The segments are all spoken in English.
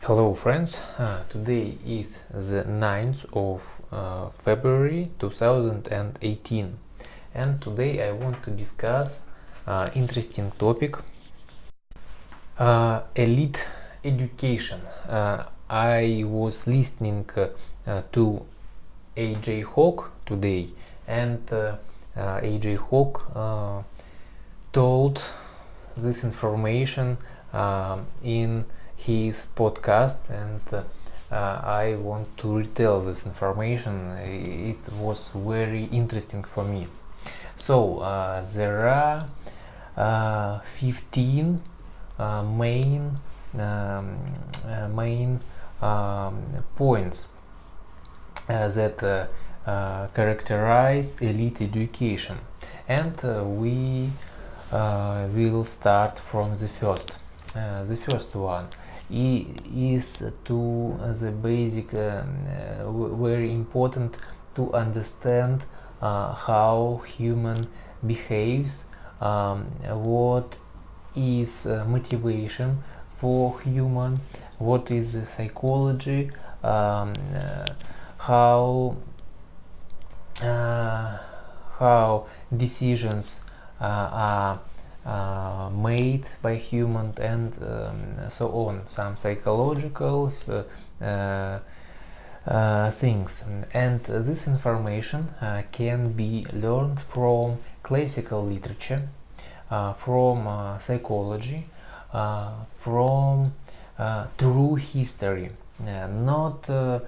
Hello friends, today is the 9th of February 2018 and today I want to discuss interesting topic elite education. I was listening to AJ Hawk today and AJ Hawk told this information in his podcast, and I want to retell this information. It was very interesting for me. So there are 15 main points that characterize elite education, and we will start from the first. The first one is to the basic, very important to understand how human behaves, what is motivation for human, what is the psychology, how decisions are made by human, and so on, some psychological things. And this information can be learned from classical literature, from psychology, from true history, not the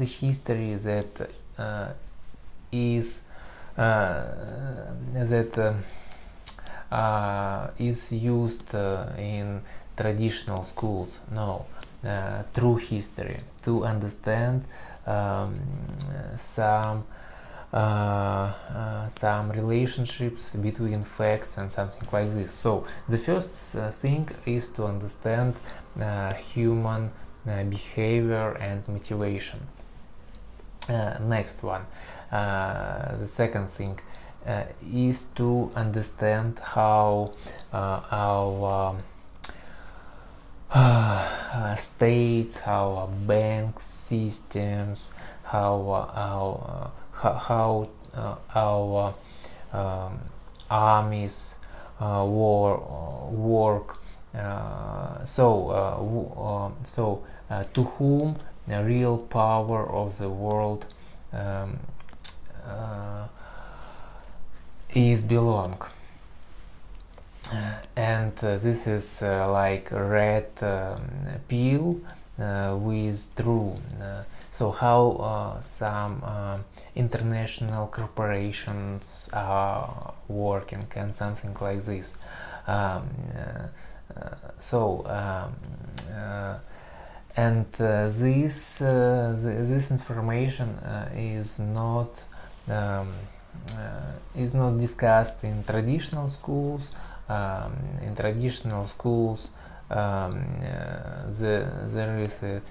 history that is is used in traditional schools. No, true history to understand some relationships between facts and something like this. So the first thing is to understand human behavior and motivation. Next one, the second thing is to understand how our states, how our bank systems, how our armies work. To whom the real power of the world is belong. And this is like a red pill with true. So how some international corporations are working and something like this. This information is not discussed in traditional schools. In traditional schools, there is a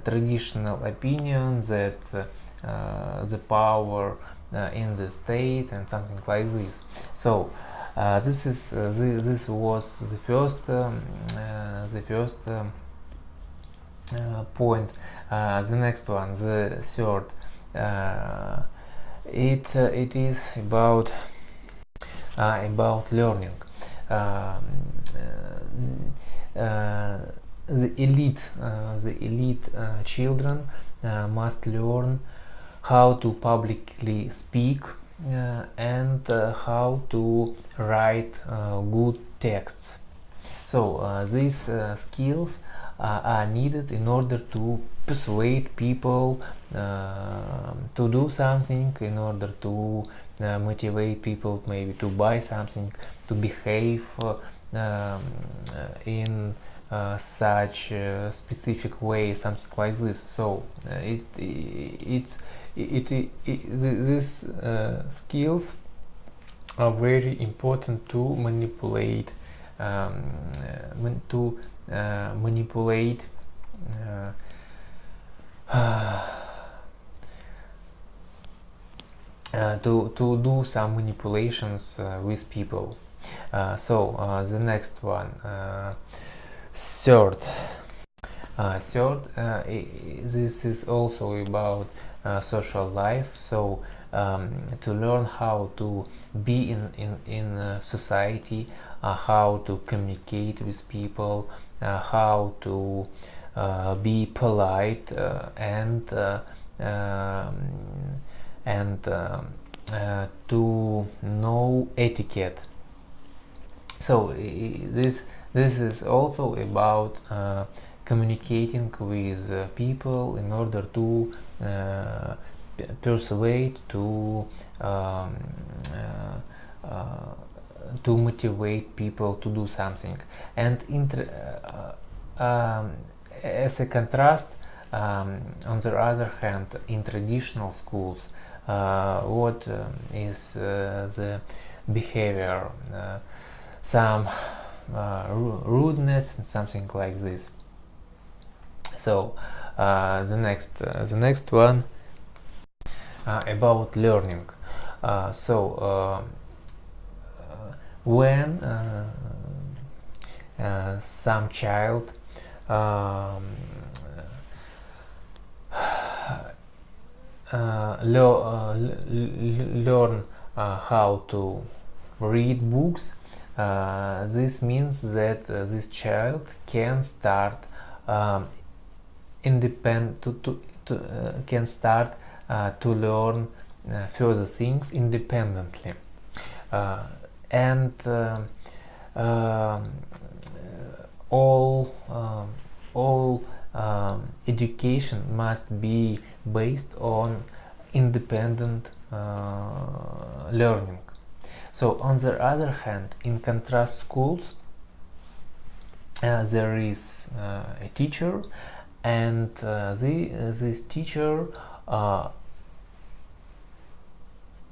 traditional opinion that the power in the state and something like this. So this was the first point. The next one, the third, it is about learning. The elite children must learn how to publicly speak and how to write good texts. So these skills are needed in order to persuade people to do something, in order to motivate people maybe to buy something, to behave in such a specific way, something like this. So these skills are very important to manipulate manipulate to do some manipulations with people. The next one, Third, this is also about social life. So to learn how to be in society, how to communicate with people, how to be polite um, and to know etiquette. So this is also about communicating with people in order to persuade, um, uh, uh, to motivate people to do something. And as a contrast, on the other hand, in traditional schools, what is the behavior? Some rudeness and something like this. So the next one about learning. When some child um, learn how to read books, this means that this child can start can start to learn further things independently, and all education must be based on independent learning. So on the other hand, in contrast schools, there is a teacher, and this teacher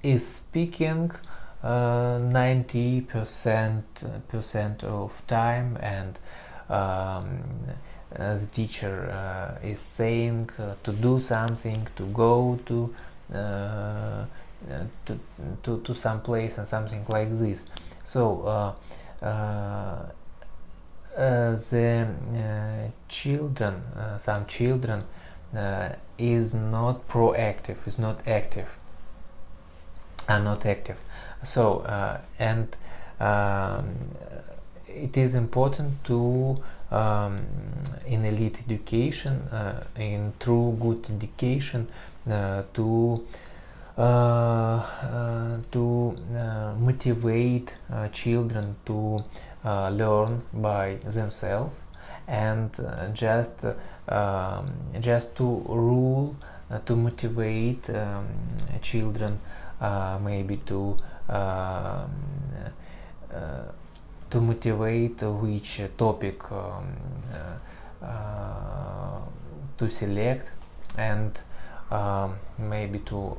is speaking 90% of time, and the teacher is saying to do something, to go to some place and something like this. So the children, some children is not proactive, is not active, are not active. So and it is important to in elite education, in true good education, to motivate children to learn by themselves, and just to rule, to motivate children, maybe to motivate which topic to select, and maybe to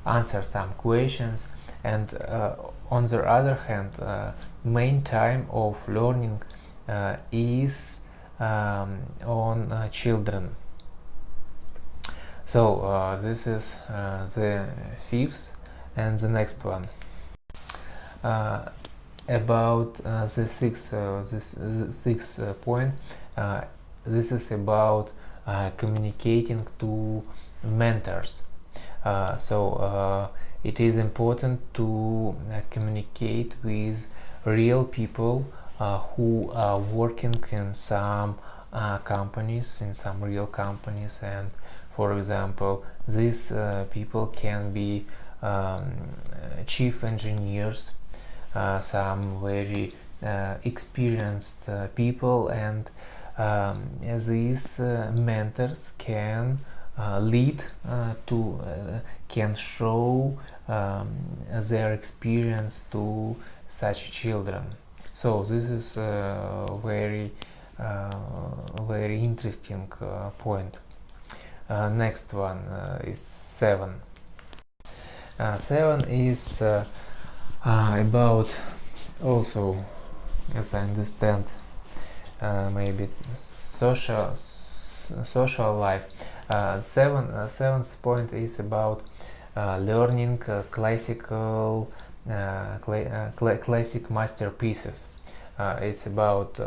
answer some questions. And on the other hand, main time of learning is on children. So this is the fifth, and the next one about the sixth point. This is about communicating to mentors. It is important to communicate with real people who are working in some companies, in some real companies. And for example, these people can be chief engineers, some very experienced people, and these mentors can lead can show their experience to such children. So this is very interesting point. Next one is 7. 7 is about, also, as I understand, maybe social life. Seventh point is about learning classic masterpieces. it's about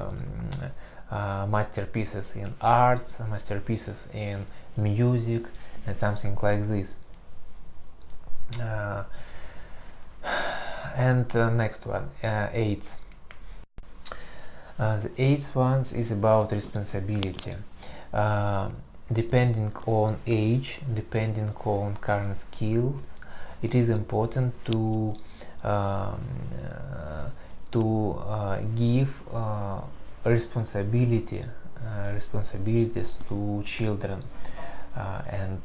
masterpieces in arts, masterpieces in music, and something like this. And next one, eighth. The eighth one is about responsibility. Depending on age, depending on current skills, it is important to give responsibilities to children. And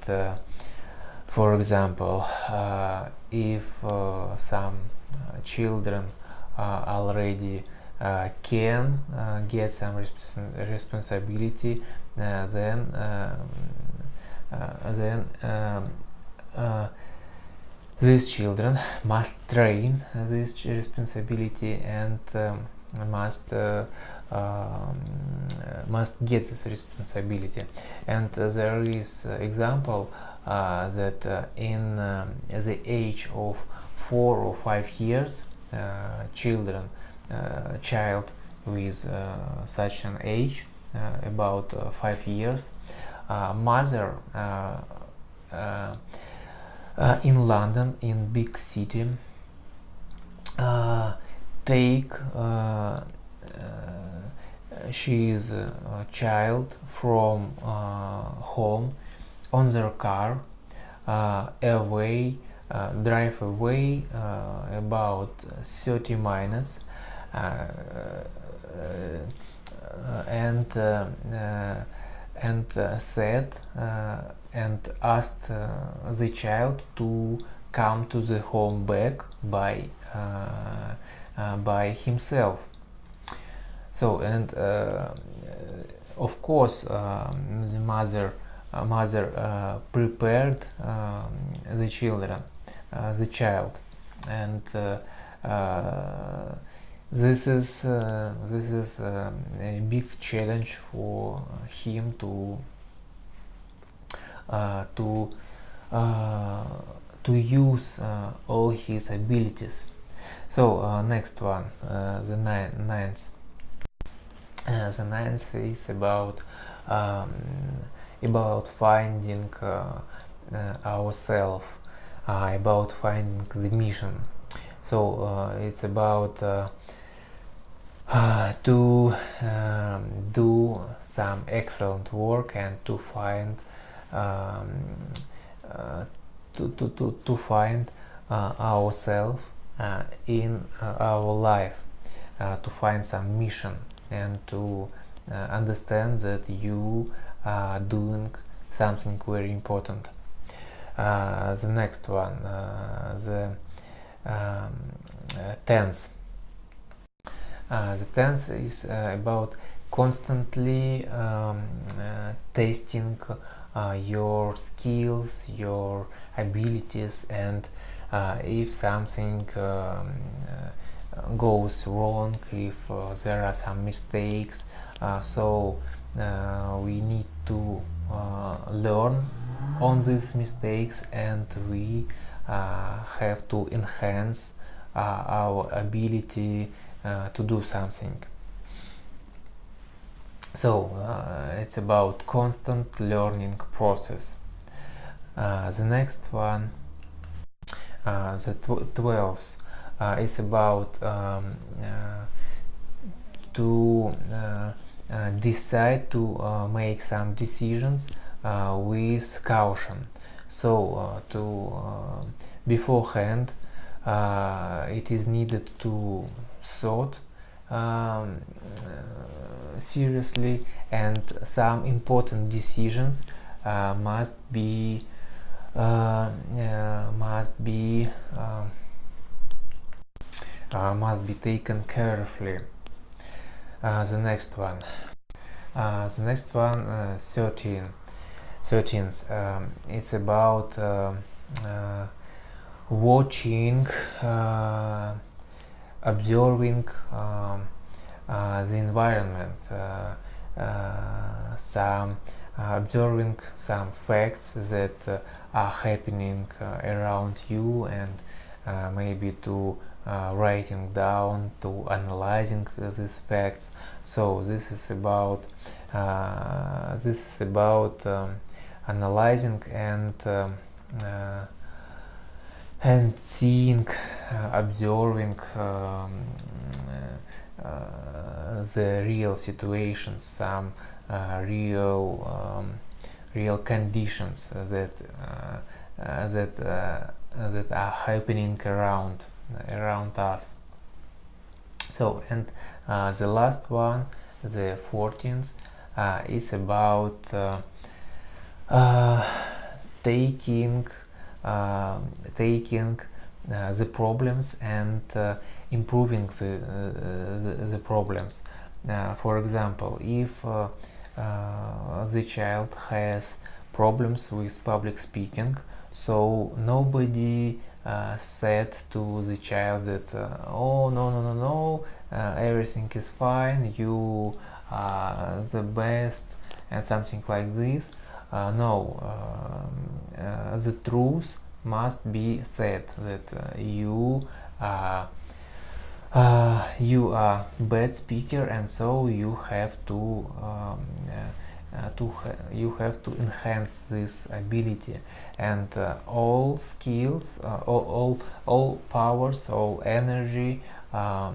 for example, if some children already can get some responsibility, then these children must train this responsibility and must get this responsibility. And there is example that in the age of 4 or 5 years, child with such an age, about 5 years, mother in London, in big city, take she's child from home on their car, away, drive away about 30 minutes, and said and asked the child to come to the home back by himself. So, and of course the mother prepared the child, and this is a big challenge for him to use all his abilities. So next one, the ninth. The ninth is about finding ourselves, about finding the mission. So it's about to do some excellent work and to find to find ourselves in our life, to find some mission, and to understand that you are doing something very important. The next one, the tense. The tense is about constantly testing your skills, your abilities, and if something goes wrong, if there are some mistakes, so we need to learn on these mistakes, and we have to enhance our ability to do something. So it's about constant learning process. The next one, the 12th, is about to decide to make some decisions with caution. So beforehand it is needed to thought seriously, and some important decisions must be taken carefully. The next one, 13th, it's about watching, observing the environment, observing some facts that are happening around you, and maybe to writing down, to analyzing these facts. So this is about analyzing and seeing, observing the real situations, some real conditions that are happening around us. So, and the last one, the 14th, is about taking the problems and improving the problems. For example, if the child has problems with public speaking, so nobody said to the child that oh no, everything is fine, you are the best, and something like this. No, the truth must be said that you are bad speaker, and so you have to enhance this ability, and all skills, all powers, all energy are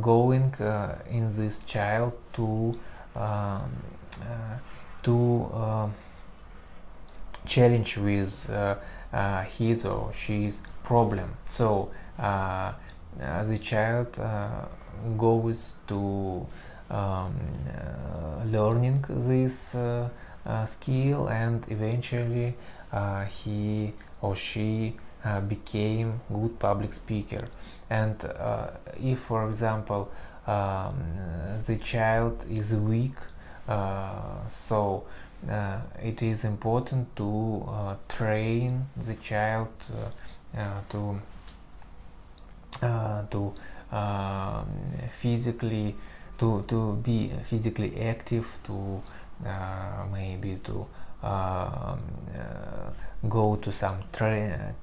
going in this child to challenge with his or she's problem. So the child goes to learning this skill, and eventually he or she became good public speaker. And if, for example, the child is weak, so it is important to train the child to physically to be physically active, to maybe to go to some trainings,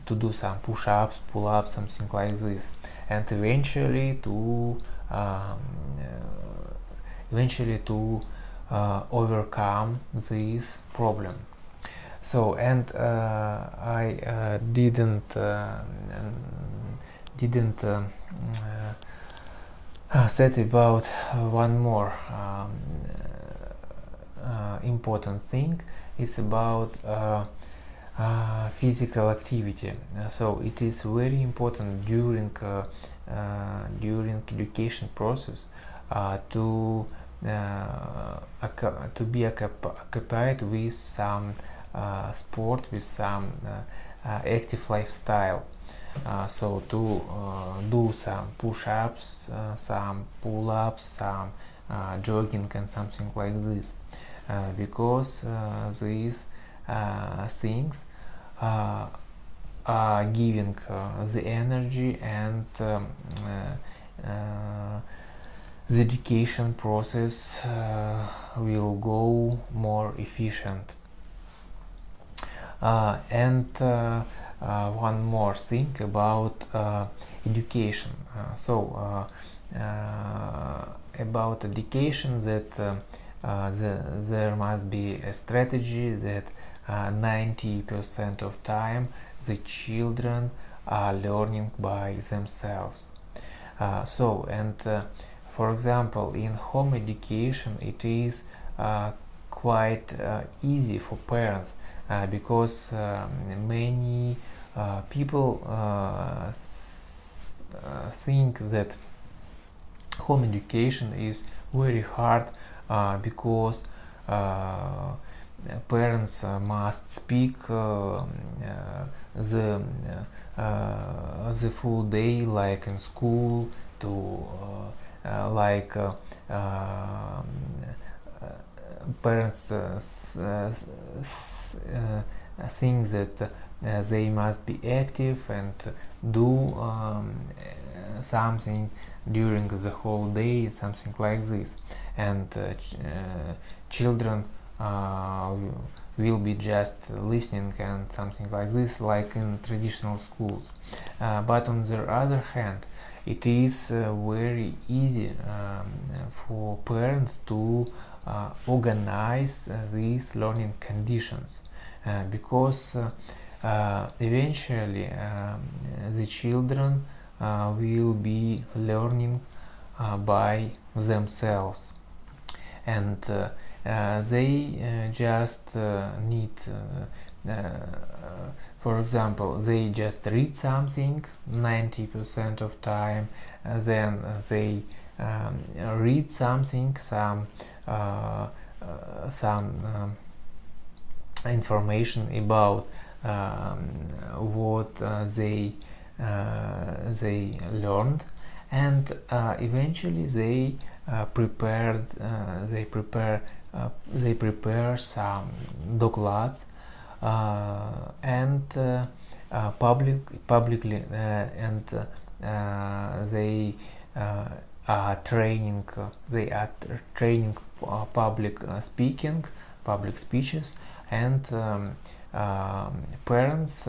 to do some push-ups, pull-ups, something like this, and eventually to overcome this problem. So, and I didn't said about one more important thing. It's about physical activity. So it is very important during education process to be occupied with some sport, with some active lifestyle. So to do some push-ups, some pull-ups, some jogging, and something like this, because these things are giving the energy, and the education process will go more efficient. And one more thing about education. About education, that there must be a strategy that 90% of time the children are learning by themselves. For example, in home education, it is quite easy for parents, because many people think that home education is very hard, because parents must speak the full day, like in school, to parents think that they must be active and do something during the whole day, something like this, and children will be just listening and something like this, like in traditional schools. But on the other hand, it is very easy for parents to organize these learning conditions, because eventually the children will be learning by themselves, and they just need, for example, they just read something 90% of time, then they read something, some information about what they learned, and eventually they prepare some docklads and publicly, and they are training public speaking, public speeches, and parents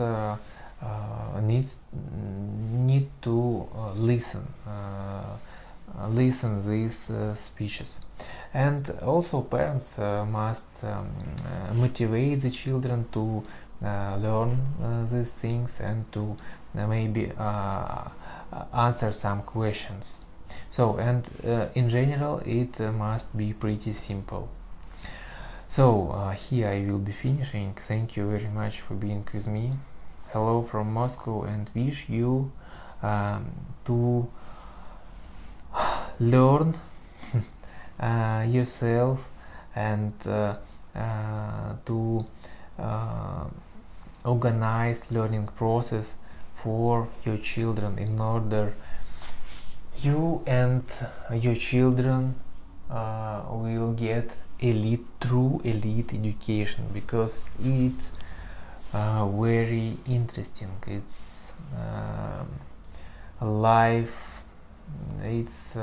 need to listen these speeches. And also parents must motivate the children to learn these things and to maybe answer some questions. So, and in general it must be pretty simple. So here I will be finishing. Thank you very much for being with me. Hello from Moscow, and wish you to learn yourself and to organize learning process for your children, in order you and your children will get true elite education, because it's very interesting. It's life. It's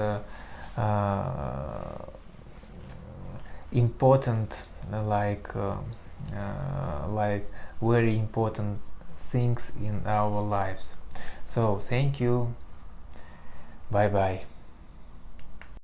important, like very important things in our lives. So thank you. Bye bye.